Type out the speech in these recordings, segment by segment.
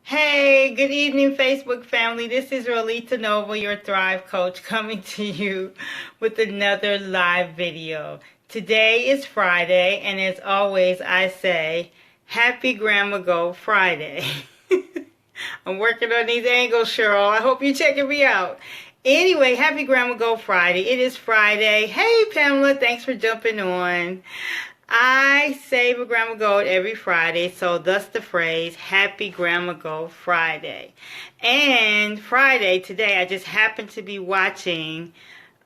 Hey, good evening, Facebook family. This is Rolita Nova, your Thrive Coach, coming to you with another live video. Today is Friday, and as always, I say, Happy Grandma Go Friday. I'm working on these angles, Cheryl. I hope you're checking me out. Anyway, Happy Grandma Go Friday. It is Friday. Hey, Pamela, thanks for jumping on. I save a Grandma Gold every Friday, so thus the phrase, Happy Grandma Go Friday. And Friday, today, I just happened to be watching,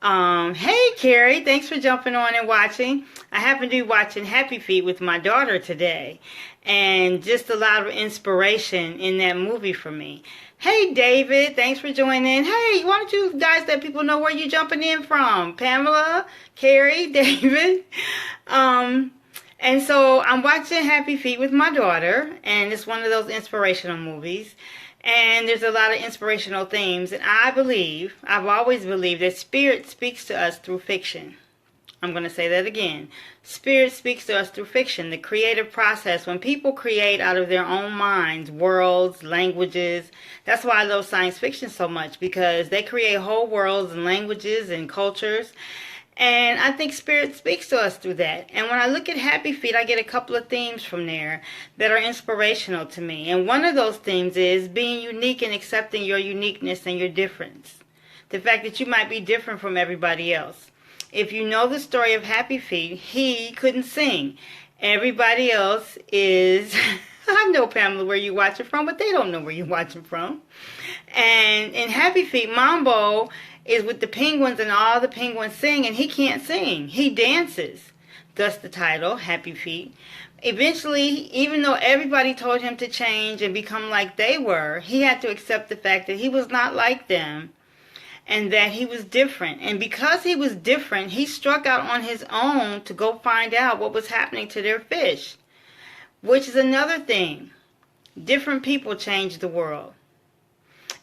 hey Carrie, thanks for jumping on and watching. I happened to be watching Happy Feet with my daughter today, and just a lot of inspiration in that movie for me. Hey David, thanks for joining. Hey, why don't you guys let people know where you're jumping in from? Pamela, Carrie, David. And so I'm watching Happy Feet with my daughter, and it's one of those inspirational movies. And there's a lot of inspirational themes, and I've always believed that Spirit speaks to us through fiction. I'm going to say that again. Spirit speaks to us through fiction, the creative process. When people create out of their own minds, worlds, languages, that's why I love science fiction so much, because they create whole worlds and languages and cultures. And I think Spirit speaks to us through that. And when I look at Happy Feet, I get a couple of themes from there that are inspirational to me. And one of those themes is being unique and accepting your uniqueness and your difference. The fact that you might be different from everybody else. If you know the story of Happy Feet, he couldn't sing. Everybody else is... I know, Pamela, where you watch it from, but they don't know where you're watching from. And in Happy Feet, Mambo is with the penguins, and all the penguins sing, and he can't sing. He dances. Thus the title, Happy Feet. Eventually, even though everybody told him to change and become like they were, he had to accept the fact that he was not like them and that he was different. And because he was different, he struck out on his own to go find out what was happening to their fish, which is another thing. Different people change the world.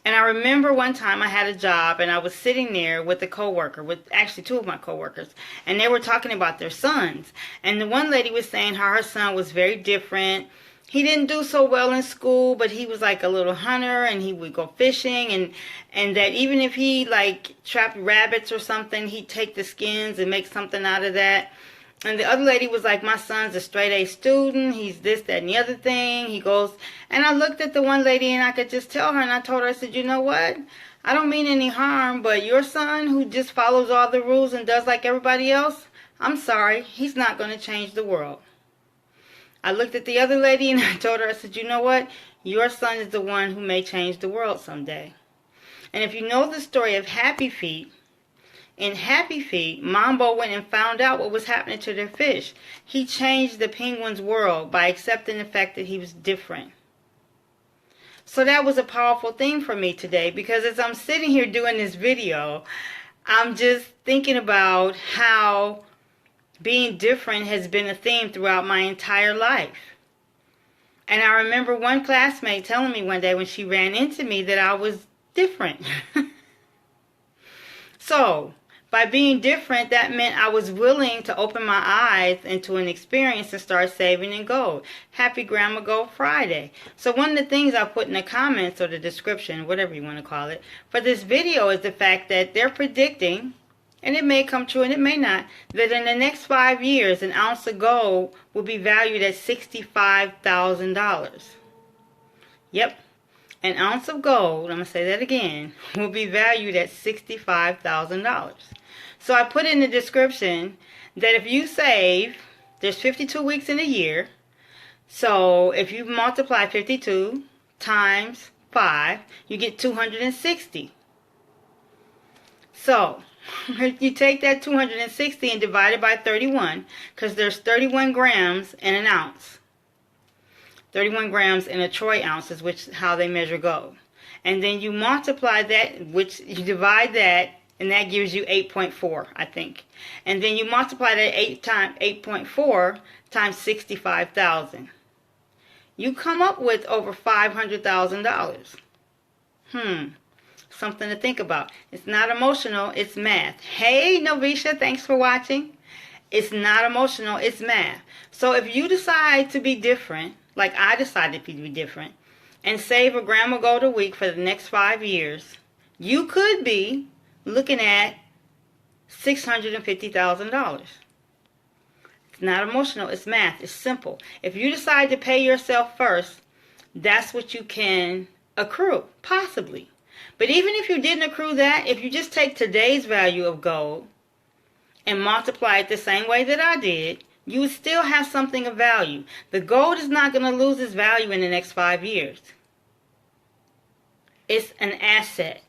And I remember one time I had a job, and I was sitting there with a coworker, with actually two of my coworkers, and they were talking about their sons. And the one lady was saying how her son was very different. He didn't do so well in school, but he was like a little hunter, and he would go fishing, and that even if he like trapped rabbits or something, he'd take the skins and make something out of that. And the other lady was like, my son's a straight A student. He's this, that, and the other thing. He goes, and I looked at the one lady, and I could just tell her, and I told her, I said, you know what? I don't mean any harm, but your son who just follows all the rules and does like everybody else, I'm sorry, he's not going to change the world. I looked at the other lady, and I told her, I said, you know what? Your son is the one who may change the world someday. And if you know the story of Happy Feet, in Happy Feet, Mambo went and found out what was happening to their fish. He changed the penguin's world by accepting the fact that he was different. So that was a powerful thing for me today, because as I'm sitting here doing this video, I'm just thinking about how being different has been a theme throughout my entire life. And I remember one classmate telling me one day when she ran into me that I was different. So, by being different, that meant I was willing to open my eyes into an experience and start saving in gold. Happy Grandma Go Friday. So one of the things I put in the comments or the description, whatever you want to call it, for this video is the fact that they're predicting, and it may come true and it may not, that in the next 5 years, an ounce of gold will be valued at $65,000. Yep. An ounce of gold, I'm going to say that again, will be valued at $65,000. So I put in the description that if you save, there's 52 weeks in a year. So if you multiply 52 times 5, you get 260. So if you take that 260 and divide it by 31, because there's 31 grams in an ounce. 31 grams in a troy ounces, which is how they measure gold. And then you multiply that, which you divide that, and that gives you 8.4, I think. And then you multiply that 8.4 times 65,000. You come up with over $500,000. Something to think about. It's not emotional, it's math. Hey, Novisha, thanks for watching. It's not emotional, it's math. So if you decide to be different, like I decided to be different, and save a gram of gold a week for the next 5 years, you could be looking at $650,000. It's not emotional, it's math, it's simple. If you decide to pay yourself first, that's what you can accrue, possibly. But even if you didn't accrue that, if you just take today's value of gold and multiply it the same way that I did, you would still have something of value. The gold is not going to lose its value in the next 5 years. It's an asset.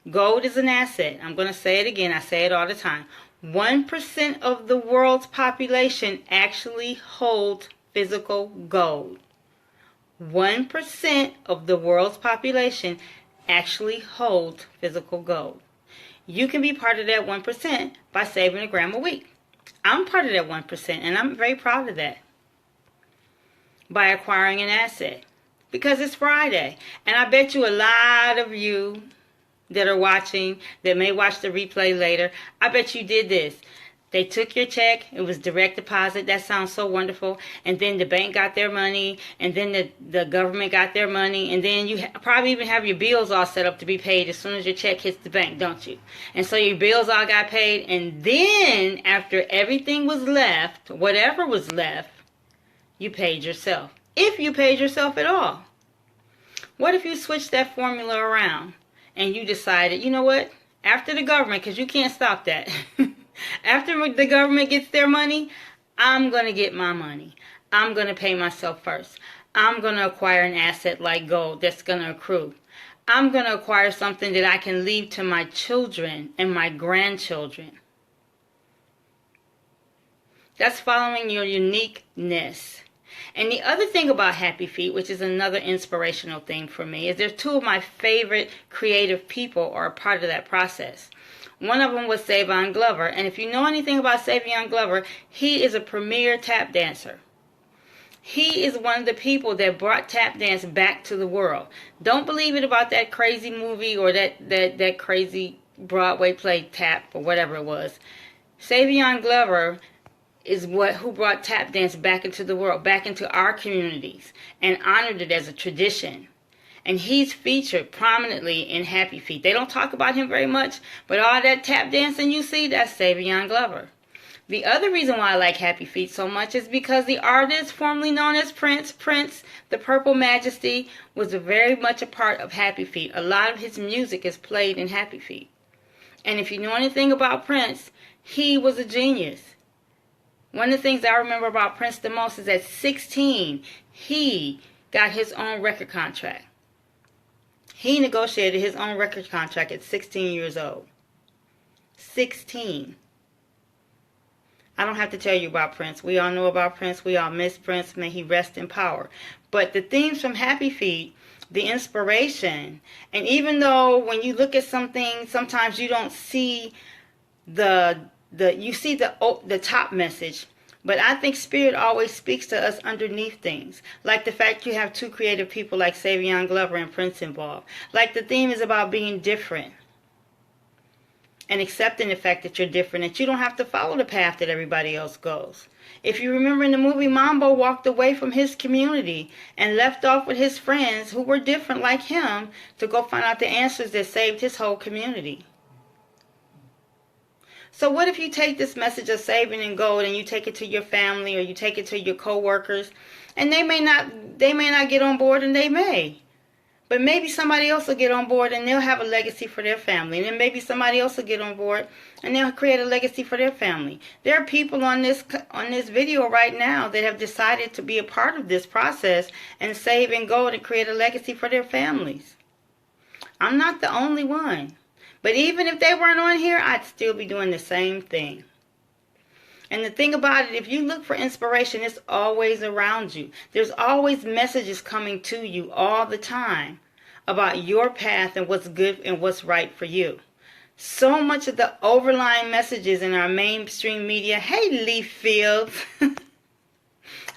Gold is an asset. I'm going to say it again. I say it all the time. 1% of the world's population actually holds physical gold. 1% of the world's population actually holds physical gold. You can be part of that 1% by saving a gram a week. I'm part of that 1%, and I'm very proud of that. By acquiring an asset. Because it's Friday. And I bet you a lot of you that are watching, that may watch the replay later, I bet you did this. They took your check. It was direct deposit. That sounds so wonderful. And then the bank got their money. And then the government got their money. And then you probably even have your bills all set up to be paid as soon as your check hits the bank, don't you? And so your bills all got paid. And then after everything was left, whatever was left, you paid yourself. If you paid yourself at all. What if you switched that formula around and you decided, you know what? After the government, because you can't stop that. After the government gets their money, I'm going to get my money. I'm going to pay myself first. I'm going to acquire an asset like gold that's going to accrue. I'm going to acquire something that I can leave to my children and my grandchildren. That's following your uniqueness. And the other thing about Happy Feet, which is another inspirational thing for me, is there's two of my favorite creative people are a part of that process. One of them was Savion Glover. And if you know anything about Savion Glover, he is a premier tap dancer. He is one of the people that brought tap dance back to the world. Don't believe it about that crazy movie or that crazy Broadway play Tap or whatever it was. Savion Glover is who brought tap dance back into the world, back into our communities, and honored it as a tradition. And he's featured prominently in Happy Feet. They don't talk about him very much, but all that tap dancing you see, that's Savion Glover. The other reason why I like Happy Feet so much is because the artist formerly known as Prince, the Purple Majesty, was very much a part of Happy Feet. A lot of his music is played in Happy Feet. And if you know anything about Prince, he was a genius. One of the things I remember about Prince the most is at 16, he got his own record contract. He negotiated his own record contract at 16 years old. 16. I don't have to tell you about Prince. We all know about Prince. We all miss Prince. May he rest in power. But the themes from Happy Feet, the inspiration, and even though when you look at something, sometimes you don't see you see the top message, but I think Spirit always speaks to us underneath things. Like the fact you have two creative people like Savion Glover and Prince involved. Like the theme is about being different. And accepting the fact that you're different, that you don't have to follow the path that everybody else goes. If you remember in the movie, Mambo walked away from his community and left off with his friends who were different like him to go find out the answers that saved his whole community. So what if you take this message of saving in gold and you take it to your family or you take it to your co-workers, and they may not get on board, and they may. But maybe somebody else will get on board and they'll have a legacy for their family. And then maybe somebody else will get on board and they'll create a legacy for their family. There are people on this video right now that have decided to be a part of this process and save in gold and create a legacy for their families. I'm not the only one. But even if they weren't on here, I'd still be doing the same thing. And the thing about it, if you look for inspiration, it's always around you. There's always messages coming to you all the time about your path and what's good and what's right for you. So much of the overlying messages in our mainstream media, hey Leaf Fields,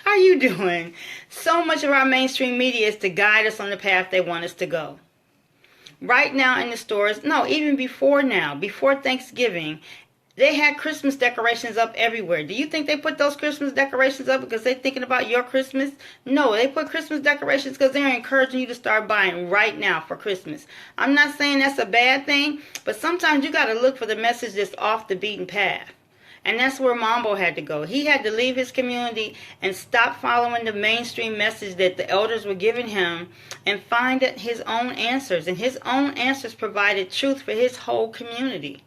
how you doing? So much of our mainstream media is to guide us on the path they want us to go. Right now in the stores, no, even before now, before Thanksgiving, They had Christmas decorations up everywhere. Do you think they put those Christmas decorations up because they're thinking about your Christmas? No, they put Christmas decorations because they're encouraging you to start buying right now for Christmas. I'm not saying that's a bad thing, but sometimes you got to look for the message that's off the beaten path. And that's where Mambo had to go. He had to leave his community and stop following the mainstream message that the elders were giving him and find his own answers. And his own answers provided truth for his whole community.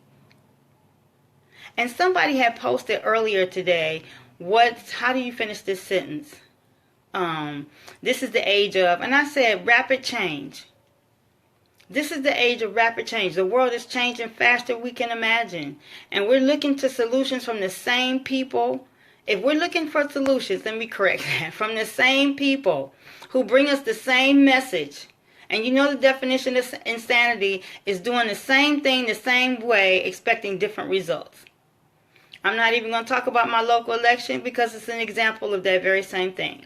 And somebody had posted earlier today, how do you finish this sentence? This is the age of, and I said rapid change. This is the age of rapid change. The world is changing faster than we can imagine. And we're looking to solutions from the same people. If we're looking for solutions, let me correct that, from the same people who bring us the same message. And you know the definition of insanity is doing the same thing the same way, expecting different results. I'm not even going to talk about my local election because it's an example of that very same thing.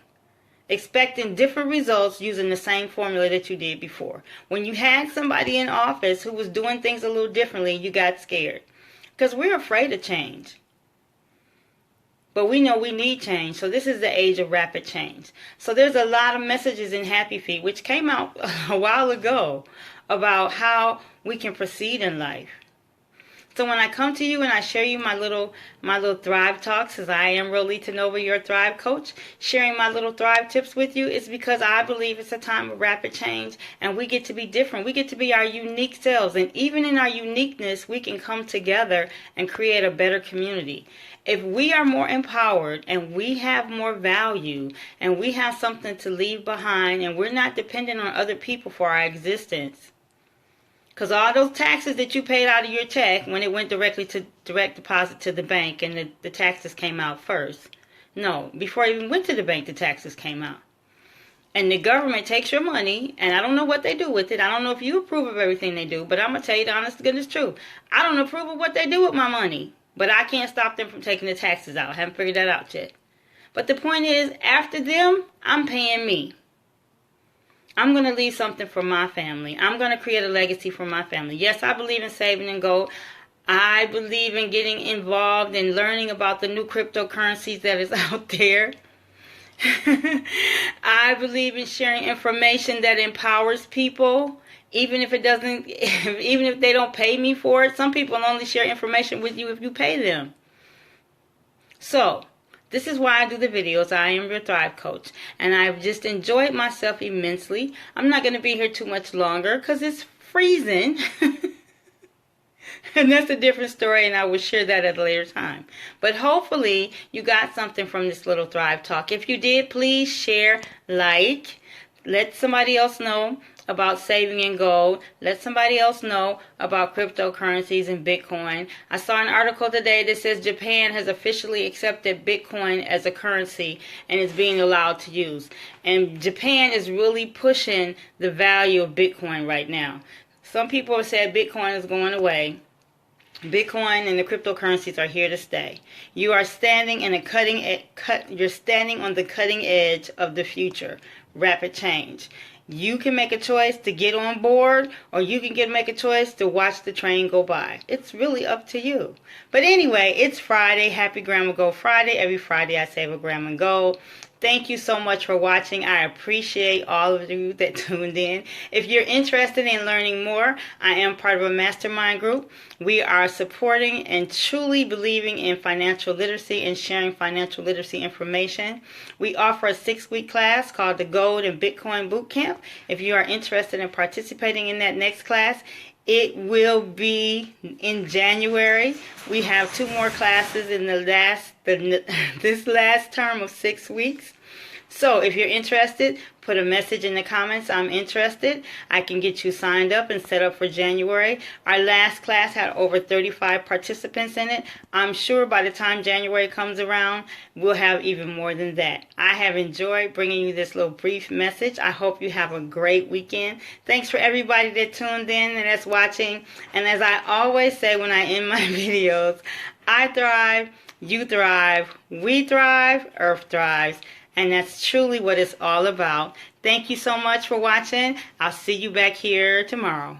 Expecting different results using the same formula that you did before. When you had somebody in office who was doing things a little differently, you got scared. Because we're afraid of change. But we know we need change. So this is the age of rapid change. So there's a lot of messages in Happy Feet, which came out a while ago, about how we can proceed in life. So when I come to you and I share you my little Thrive Talks, as I am Rolita Nova, your Thrive Coach, sharing my little Thrive tips with you, it's because I believe it's a time of rapid change and we get to be different. We get to be our unique selves. And even in our uniqueness, we can come together and create a better community. If we are more empowered and we have more value and we have something to leave behind and we're not dependent on other people for our existence, because all those taxes that you paid out of your check when it went directly to direct deposit to the bank and the taxes came out first. No, before it even went to the bank, the taxes came out. And the government takes your money, and I don't know what they do with it. I don't know if you approve of everything they do, but I'm going to tell you the honest to goodness truth. I don't approve of what they do with my money, but I can't stop them from taking the taxes out. I haven't figured that out yet. But the point is, after them, I'm paying me. I'm going to leave something for my family. I'm going to create a legacy for my family. Yes, I believe in saving and gold. I believe in getting involved and learning about the new cryptocurrencies that is out there. I believe in sharing information that empowers people, even if they don't pay me for it. Some people only share information with you if you pay them. So, this is why I do the videos. I am your Thrive Coach. And I've just enjoyed myself immensely. I'm not going to be here too much longer because it's freezing. And that's a different story, and I will share that at a later time. But hopefully you got something from this little Thrive Talk. If you did, please share, like, let somebody else know about saving in gold. Let somebody else know about cryptocurrencies and Bitcoin. I saw an article today that says Japan has officially accepted Bitcoin as a currency and is being allowed to use. And Japan is really pushing the value of Bitcoin right now. Some people have said Bitcoin is going away. Bitcoin and the cryptocurrencies are here to stay. You are standing on the cutting edge of the future. Rapid change. You can make a choice to get on board, or you can make a choice to watch the train go by. It's really up to you. But anyway, it's Friday. Happy Grandma Gold Friday. Every Friday I save a gram in gold. Thank you so much for watching. I appreciate all of you that tuned in. If you're interested in learning more, I am part of a mastermind group. We are supporting and truly believing in financial literacy and sharing financial literacy information. We offer a 6-week class called the Gold and Bitcoin Bootcamp. If you are interested in participating in that next class, it will be in January. We have 2 more classes in this last term of 6 weeks. So if you're interested, put a message in the comments, I'm interested. I can get you signed up and set up for January. Our last class had over 35 participants in it. I'm sure by the time January comes around, we'll have even more than that. I have enjoyed bringing you this little brief message. I hope you have a great weekend. Thanks for everybody that tuned in and that's watching. And as I always say when I end my videos, I thrive, you thrive, we thrive, Earth thrives. And that's truly what it's all about. Thank you so much for watching. I'll see you back here tomorrow.